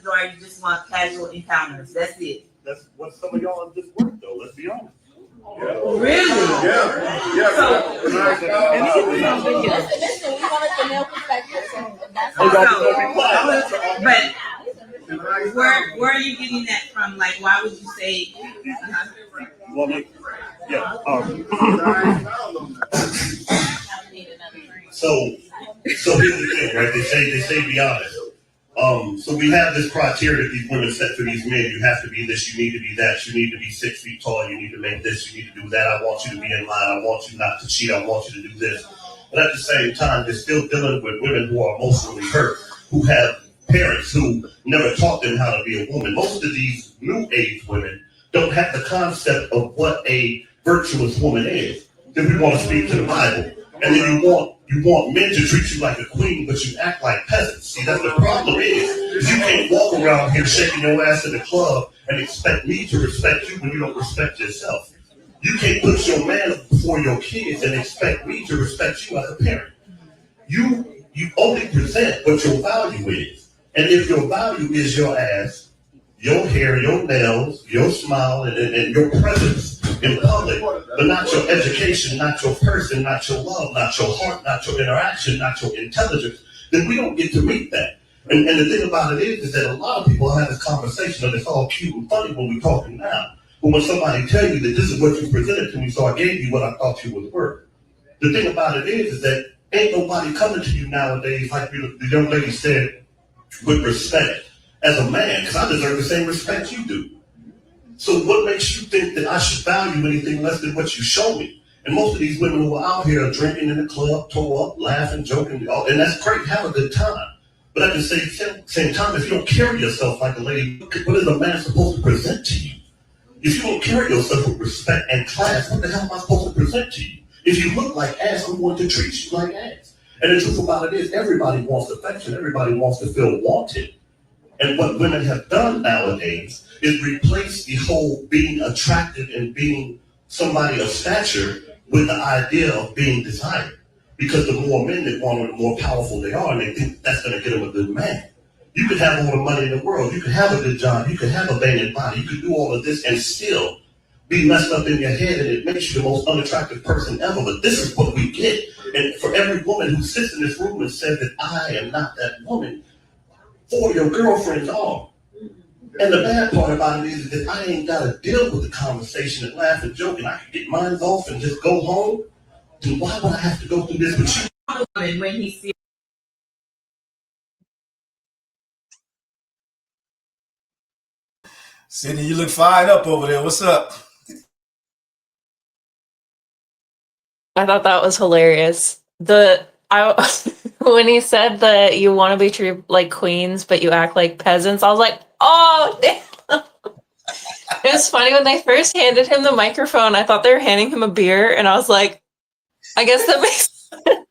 encounters, or you just want casual encounters? That's it. That's what some of y'all just work though. Let's be honest. Yeah. Really? Yeah. So, listen, we wanted the male perspective, so that's but where are you getting that from? Like, why would you say? Well, yeah. So here's the thing, right? They say be honest. So we have this criteria that these women set for these men. You have to be this, you need to be that, you need to be 6 feet tall, you need to make this, you need to do that. I want you to be in line, I want you not to cheat, I want you to do this. But at the same time, they're still dealing with women who are emotionally hurt, who have parents who never taught them how to be a woman. Most of these new age women don't have the concept of what a virtuous woman is. Then we want to speak to the Bible. And then you want men to treat you like a queen, but you act like peasants. See, that's the problem is you can't walk around here shaking your ass in the club and expect me to respect you when you don't respect yourself. You can't put your man before your kids and expect me to respect you as a parent. You only present what your value is. And if your value is your ass, your hair, your nails, your smile, and your presence in public, but not your education, not your person, not your love, not your heart, not your interaction, not your intelligence, then we don't get to meet that. And the thing about it is that a lot of people have this conversation and it's all cute and funny when we're talking now. But when somebody tell you that this is what you presented to me, so I gave you what I thought you was worth. The thing about it is that ain't nobody coming to you nowadays, like the young lady said, with respect. As a man, because I deserve the same respect you do. So what makes you think that I should value anything less than what you show me? And most of these women who are out here are drinking in the club, tore up, laughing, joking, and that's great, have a good time. But at the same time, if you don't carry yourself like a lady, what is a man supposed to present to you? If you don't carry yourself with respect and class, what the hell am I supposed to present to you? If you look like ass, I'm going to treat you like ass. And the truth about it is, everybody wants affection, everybody wants to feel wanted. And what women have done nowadays is replace the whole being attractive and being somebody of stature with the idea of being desired. Because the more men they want, the more powerful they are, and they think that's going to get them a good man. You could have all the money in the world, you could have a good job, you could have a banging body, you could do all of this and still be messed up in your head, and it makes you the most unattractive person ever. But this is what we get. And for every woman who sits in this room and says that I am not that woman, 4 of your girlfriends are. And the bad part about it is that I ain't got to deal with the conversation and laugh and joke, and I can get mine off and just go home. Then why would I have to go through this with you? When he sees Sydney, you look fired up over there. What's up? I thought that was hilarious. When he said that you want to be treated like queens, but you act like peasants, I was like, oh, damn. It was funny when they first handed him the microphone. I thought they were handing him a beer, and I was like, I guess that makes sense.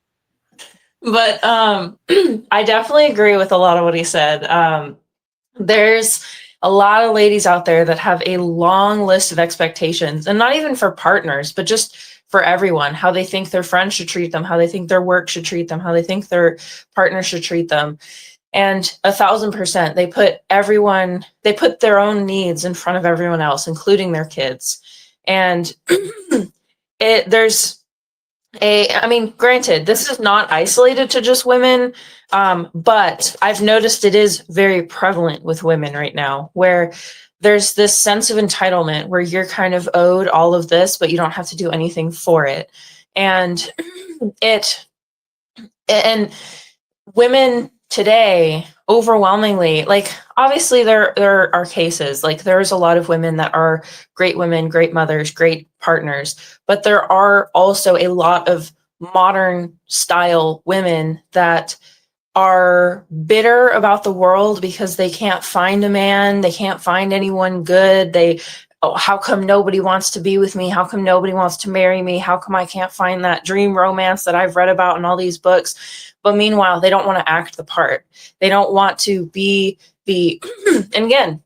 But I definitely agree with a lot of what he said. There's a lot of ladies out there that have a long list of expectations, and not even for partners, but just for everyone, how they think their friends should treat them, how they think their work should treat them, how they think their partner should treat them. And 1,000%, they put their own needs in front of everyone else, including their kids. And granted, this is not isolated to just women, but I've noticed it is very prevalent with women right now, where there's this sense of entitlement where you're kind of owed all of this, but you don't have to do anything for it. And women today, overwhelmingly, like, obviously there are cases, like there's a lot of women that are great women, great mothers, great partners, but there are also a lot of modern style women that are bitter about the world because they can't find a man, they can't find anyone good. How come nobody wants to be with me? How come nobody wants to marry me? How come I can't find that dream romance that I've read about in all these books? But meanwhile, they don't want to act the part. They don't want to be and again,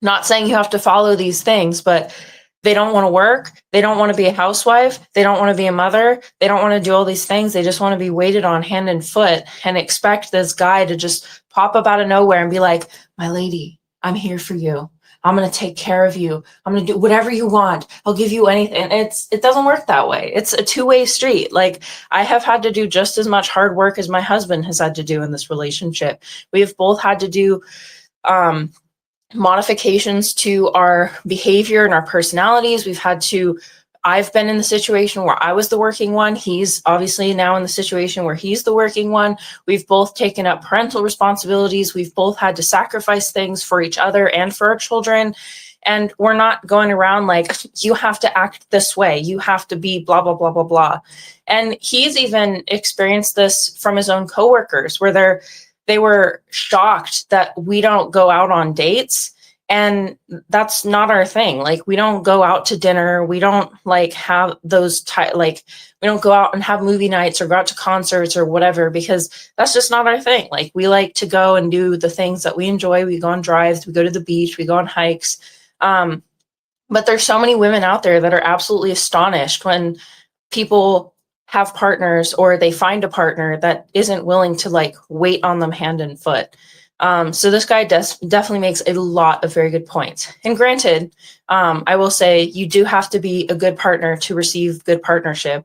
not saying you have to follow these things, but they don't want to work. They don't want to be a housewife. They don't want to be a mother. They don't want to do all these things. They just want to be waited on hand and foot and expect this guy to just pop up out of nowhere and be like, my lady, I'm here for you. I'm going to take care of you. I'm going to do whatever you want. I'll give you anything. And it doesn't work that way. It's a two-way street. Like, I have had to do just as much hard work as my husband has had to do in this relationship. We have both had to do modifications to our behavior and our personalities. I've been in the situation where I was the working one. He's obviously now in the situation where he's the working one. We've both taken up parental responsibilities. We've both had to sacrifice things for each other and for our children. And we're not going around like, you have to act this way. You have to be blah, blah, blah, blah, blah. And he's even experienced this from his own coworkers where they were shocked that we don't go out on dates. And that's not our thing. Like, we don't go out to dinner. We don't like have those we don't go out and have movie nights or go out to concerts or whatever, because that's just not our thing. Like, we like to go and do the things that we enjoy. We go on drives, we go to the beach, we go on hikes. But there's so many women out there that are absolutely astonished when people have partners or they find a partner that isn't willing to like wait on them hand and foot. So this guy definitely makes a lot of very good points. And granted, I will say you do have to be a good partner to receive good partnership.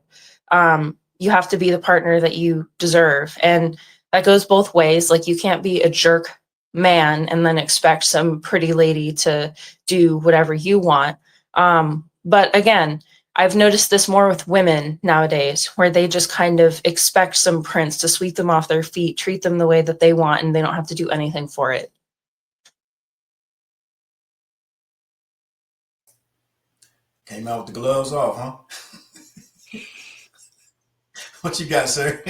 You have to be the partner that you deserve. And that goes both ways. Like, you can't be a jerk man and then expect some pretty lady to do whatever you want. But again, I've noticed this more with women nowadays, where they just kind of expect some prince to sweep them off their feet, treat them the way that they want, and they don't have to do anything for it. Came out with the gloves off, huh? What you got, sir?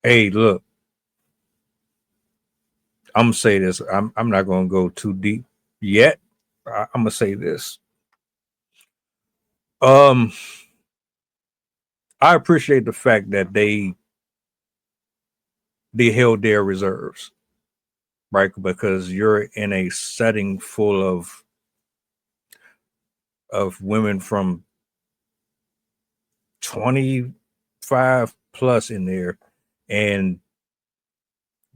Hey, look, I'm gonna say this. I'm not gonna go too deep yet. I'm gonna say this. I appreciate the fact that they held their reserves, right? Because you're in a setting full of women from 25 plus in there, and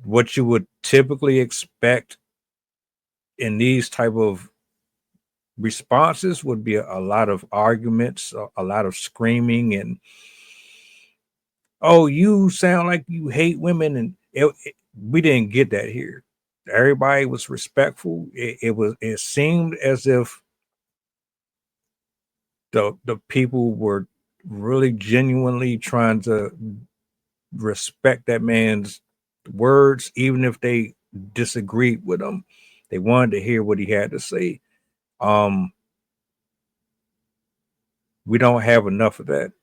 what you would typically expect in these type of responses would be a lot of arguments, a lot of screaming, and oh, you sound like you hate women, and we didn't get that here. Everybody was respectful. It seemed as if the people were really genuinely trying to respect that man's words, even if they disagreed with him. They wanted to hear what he had to say. We don't have enough of that.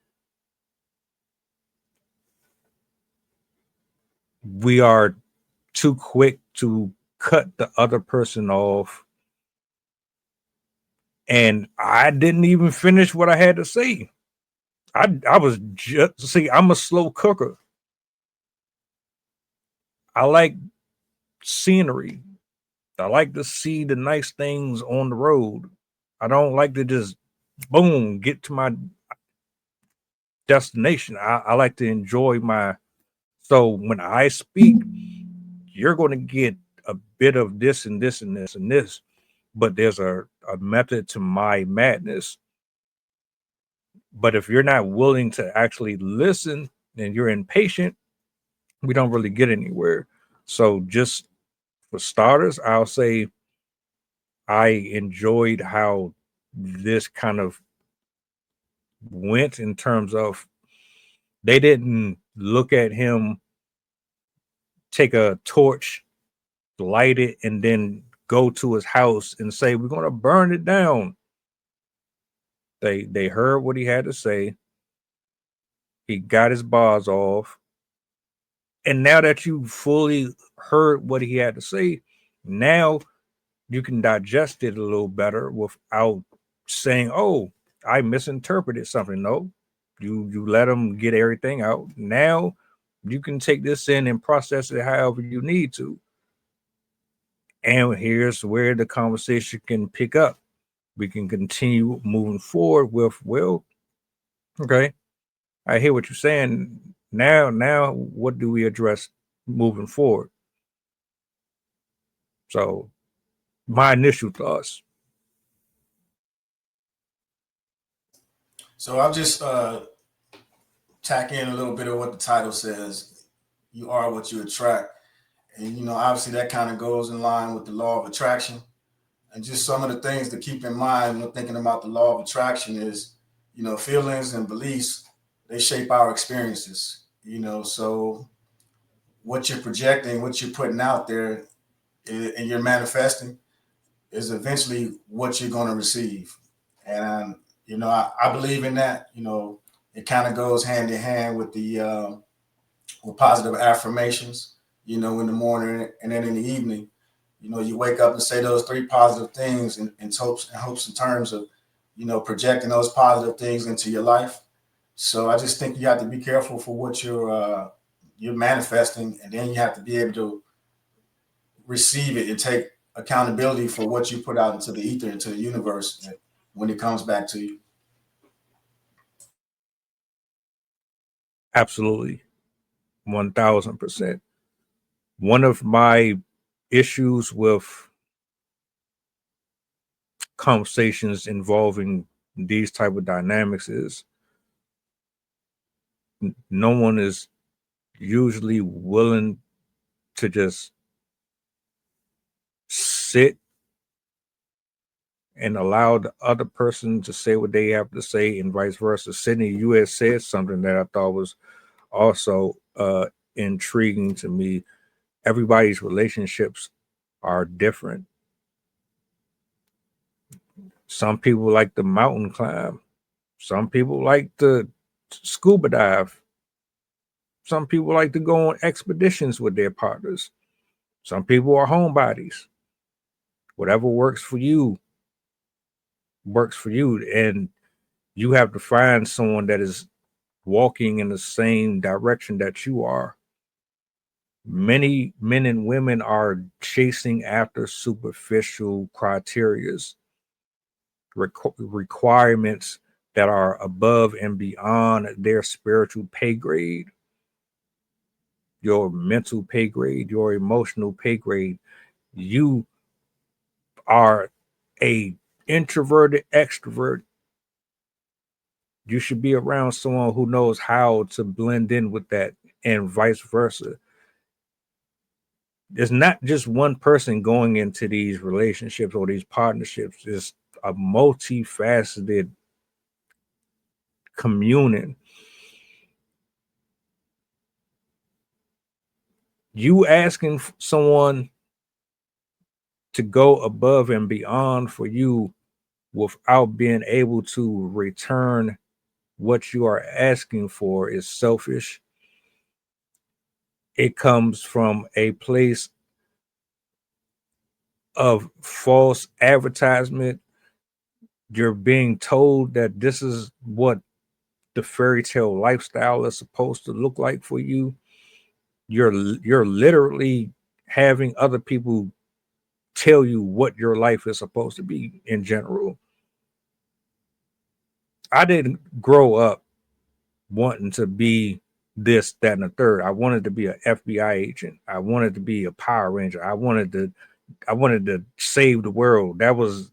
We are too quick to cut the other person off. And I didn't even finish what I had to say. I was just, see, I'm a slow cooker. I like scenery. I like to see the nice things on the road. I don't like to just boom, get to my destination. I like to enjoy so when I speak, you're going to get a bit of this and this and this and this, but there's a method to my madness. But if you're not willing to actually listen and you're impatient, we don't really get anywhere. So just for starters, I'll say I enjoyed how this kind of went in terms of they didn't look at him, take a torch, light it, and then go to his house and say, we're going to burn it down. They heard what he had to say. He got his bars off. And now that you fully heard what he had to say, now you can digest it a little better without saying, oh, I misinterpreted something. No, you let him get everything out. Now you can take this in and process it however you need to. And here's where the conversation can pick up. We can continue moving forward with, well, okay, I hear what you're saying. Now, what do we address moving forward? So my initial thoughts. So I'll just tack in a little bit of what the title says. You are what you attract. And, you know, obviously that kind of goes in line with the law of attraction. And just some of the things to keep in mind when thinking about the law of attraction is, you know, feelings and beliefs, they shape our experiences, you know. So what you're projecting, what you're putting out there, and you're manifesting is eventually what you're going to receive. And, you know, I believe in that. You know, it kind of goes hand in hand with the with positive affirmations, you know, in the morning and then in the evening. You know, you wake up and say those 3 positive things in hopes in terms of, you know, projecting those positive things into your life. So I just think you have to be careful for what you're manifesting, and then you have to be able to receive it and take accountability for what you put out into the ether, into the universe when it comes back to you. Absolutely. 1000%. One of my issues with conversations involving these type of dynamics is no one is usually willing to just sit and allow the other person to say what they have to say and vice versa. Sydney, you had said something that I thought was also intriguing to me. Everybody's relationships are different. Some people like the mountain climb. Some people like to scuba dive. Some people like to go on expeditions with their partners. Some people are homebodies. Whatever works for you works for you. And you have to find someone that is walking in the same direction that you are. Many men and women are chasing after superficial criterias, requirements that are above and beyond their spiritual pay grade, your mental pay grade, your emotional pay grade. You are a introverted extrovert. You should be around someone who knows how to blend in with that, and vice versa. There's not just one person going into these relationships or these partnerships. It's a multifaceted communion. You asking someone to go above and beyond for you without being able to return what you are asking for is selfish. It comes from a place of false advertisement. You're being told that this is what the fairy tale lifestyle is supposed to look like for you. You're literally having other people tell you what your life is supposed to be in general. I didn't grow up wanting to be this, that, and the third. I wanted to be an FBI agent. I wanted to be a Power Ranger. I wanted to save the world. That was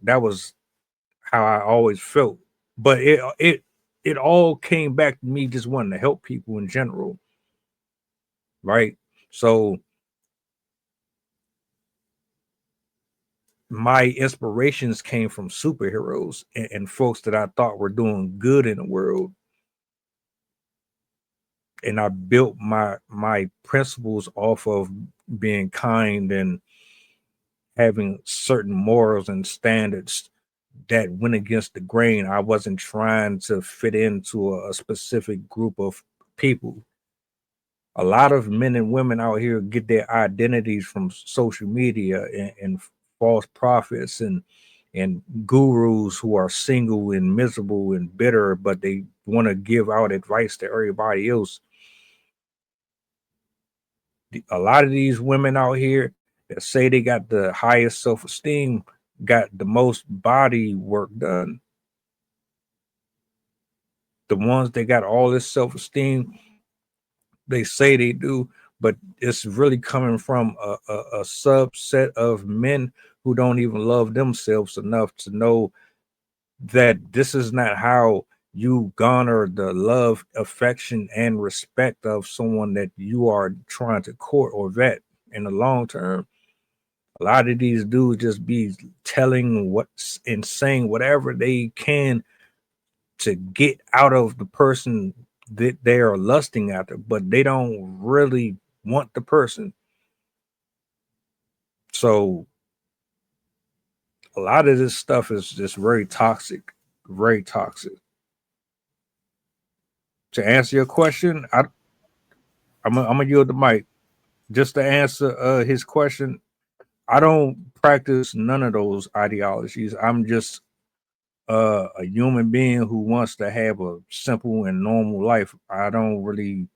how I always felt. But it all came back to me just wanting to help people in general. Right? So my inspirations came from superheroes and folks that I thought were doing good in the world. And I built my principles off of being kind and having certain morals and standards that went against the grain. I wasn't trying to fit into a specific group of people. A lot of men and women out here get their identities from social media and false prophets and gurus who are single and miserable and bitter, but they want to give out advice to everybody else. A lot of these women out here that say they got the highest self-esteem got the most body work done. The ones that got all this self-esteem, they say they do, but it's really coming from a subset of men who don't even love themselves enough to know that this is not how you garner the love, affection, and respect of someone that you are trying to court or vet in the long term. A lot of these dudes just be telling what's and saying whatever they can to get out of the person that they are lusting after, but they don't really want the person. So a lot of this stuff is just very toxic, very toxic. To answer your question, I'm gonna yield the mic just to answer his question. I don't practice none of those ideologies. I'm just a human being who wants to have a simple and normal life. I don't really